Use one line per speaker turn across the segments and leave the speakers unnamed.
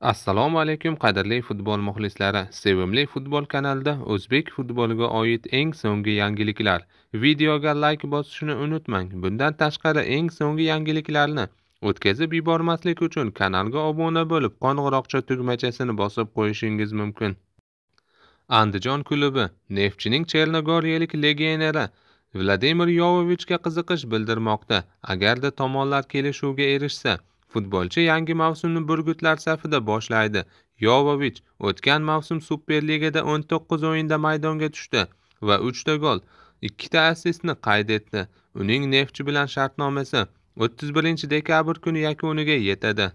Assalomu alaykum qadrli futbol muxlislari. Sevimli futbol kanalida o'zbek futboliga oid eng so'nggi yangiliklar. Videoga like bosishni unutmang. Bundan tashqari eng so'nggi yangiliklarni o'tkazib yubormaslik uchun kanalga obuna bo'lib, qo'ng'iroqcha tugmachasini bosib qo'yishingiz mumkin. Andijon klubi Neftchining chernogoriyalik legioneri Vladimir Yovovichga qiziqish bildirmoqda. Agarda tomonlar kelishuvga erishsa, futbolchi yangi mavsumni burgutlar safida boshlaydi. Yovovich o'tgan mavsum Superligada 19 o'yinda maydonga tushdi va 3 ta gol, 2 ta assistni qayd etdi. Uning Neftchi bilan shartnomasi 31-dekabr kuni yakuniga yetadi.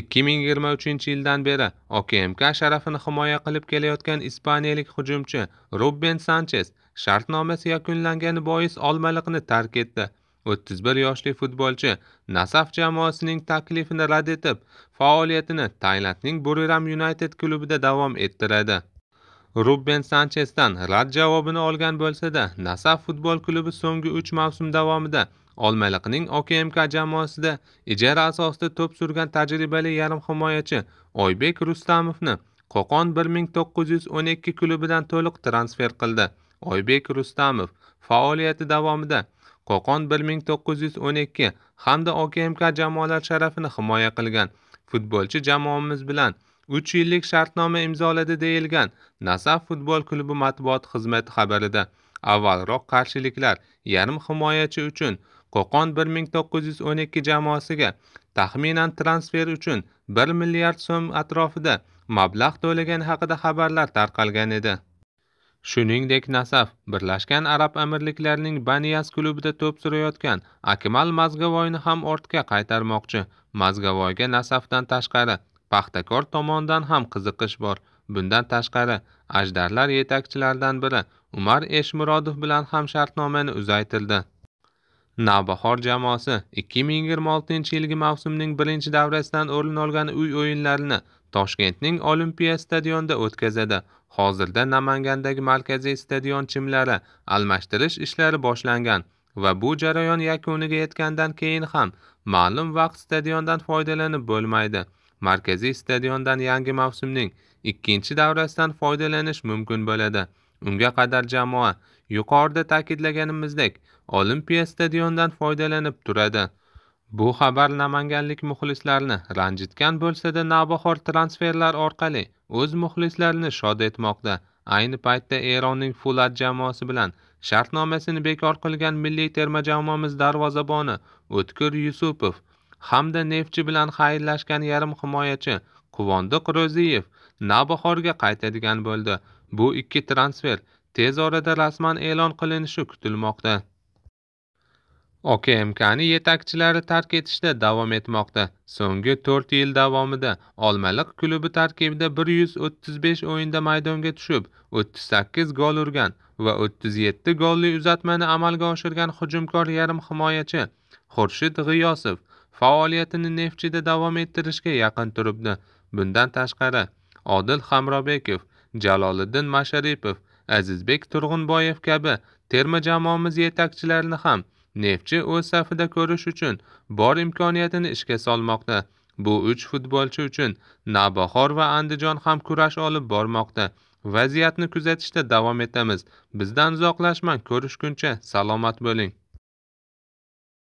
2023-yildan beri OKMK sharafini himoya qilib kelayotgan ispaniyalik hujumchi Ruben Sanches shartnomasi yakunlangani bois Olmaliqni tark etdi. 31 yoshli futbolchi Nasaf jamoasining taklifini rad etib, faoliyatini Tailandning Buriram United klubida davom ettiradi. Ruben Sanchesdan rad javobini olgan bo'lsa-da, Nasaf futbol klubi so'nggi 3 mavsum davomida Olmaliqning OKMK jamoasida ijara asosida to'p surgan tajribali yarim himoyachi Oybek Rustamovni Qo'qon 1912 klubidan to'liq transfer qildi. Oybek Rustamov faoliyati davomida Qo'qon 1912 hamda OKMK jamoalar sharafini himoya qilgan. Futbolchi jamoamiz bilan 3 yillik shartnoma imzoladi deyilgan Nasaf futbol klubi matbuot xizmati xabarida. Avvalroq qarshiliklar yarim himoyachi uchun Qo'qon 1912 jamoasiga taxminan transfer uchun 1 milliard so'm atrofida mablag' to'lagani haqida xabarlar tarqalgan edi. Shuningdek, Nasaf Birlashgan Arab Amirliklarining Baniyas klubida to'p surayotgan Akmal Mazgavoyni ham ortga qaytarmoqchi. Mazgavoyga Nasafdan tashqari Paxtakor tomonidan ham qiziqish bor. Bundan tashqari Ajdarlar yetakchilaridan biri Umar Eshmurodov bilan ham shartnomani uzaytirdi. Navbahor jamoasi 2026-yilgi mavsumning birinchi davrasidan o'rin olgan uy o'yinlarini Toshkentning Olimpiya stadionida o'tkazadi. Hozirda Namangandagi markaziy stadion chimlari almashtirish ishlari boshlangan va bu jarayon yakuniga yetgandan keyin ham ma'lum vaqt stadiondan foydalanib bo'lmaydi. Markaziy stadiondan yangi mavsumning ikkinchi davrasidan foydalanish mumkin bo'ladi. Unga qadar jamoa yuqorida ta'kidlaganimizdek Olimpiya stadionidan foydalanib turadi. Bu xabar namanganlik muxlislarni ranjitgan bo'lsa-da, Navbahor transferlar orqali o'z muxlislarini shod etmoqda. Ayni paytda Eronning Fulat jamoasi bilan shartnomasini bekor qilgan milliy terma jamoamiz darvozaboni O'tkir Yusupov hamda Neftchi bilan xayrlashgan yarim himoyachi Quvondiq Ro'ziyev Navbahorga qaytadigan bo'ldi. Bu ikki transfer tez orada rasman e'lon qilinishi kutilmoqda. OKMKni yetakchilari tark etishda davom etmoqda. So'nggi 4 yil davomida Olmaliq klubi tarkibida 135 o'yinda maydonga tushib, 38 gol urgan va 37 golli uzatmani amalga oshirgan hujumkor yarim himoyachi Xurshid G'iyosov faoliyatini Neftchida davom ettirishga yaqin turibdi. Bundan tashqari Odil Hamrobekov, Jaloliddin Masharipov, Azizbek Turg'unboyev kabi terma jamoamiz yetakchilarini ham Neftchi o'z safida ko'rish uchun bor imkoniyatini ishga solmoqda. Bu 3 futbolchi uchun Navbahor va Andijon ham kurash olib bormoqda. Vaziyatni kuzatishda davom etamiz. Bizdan uzoqlashmang. Ko'rishguncha salomat bo'ling.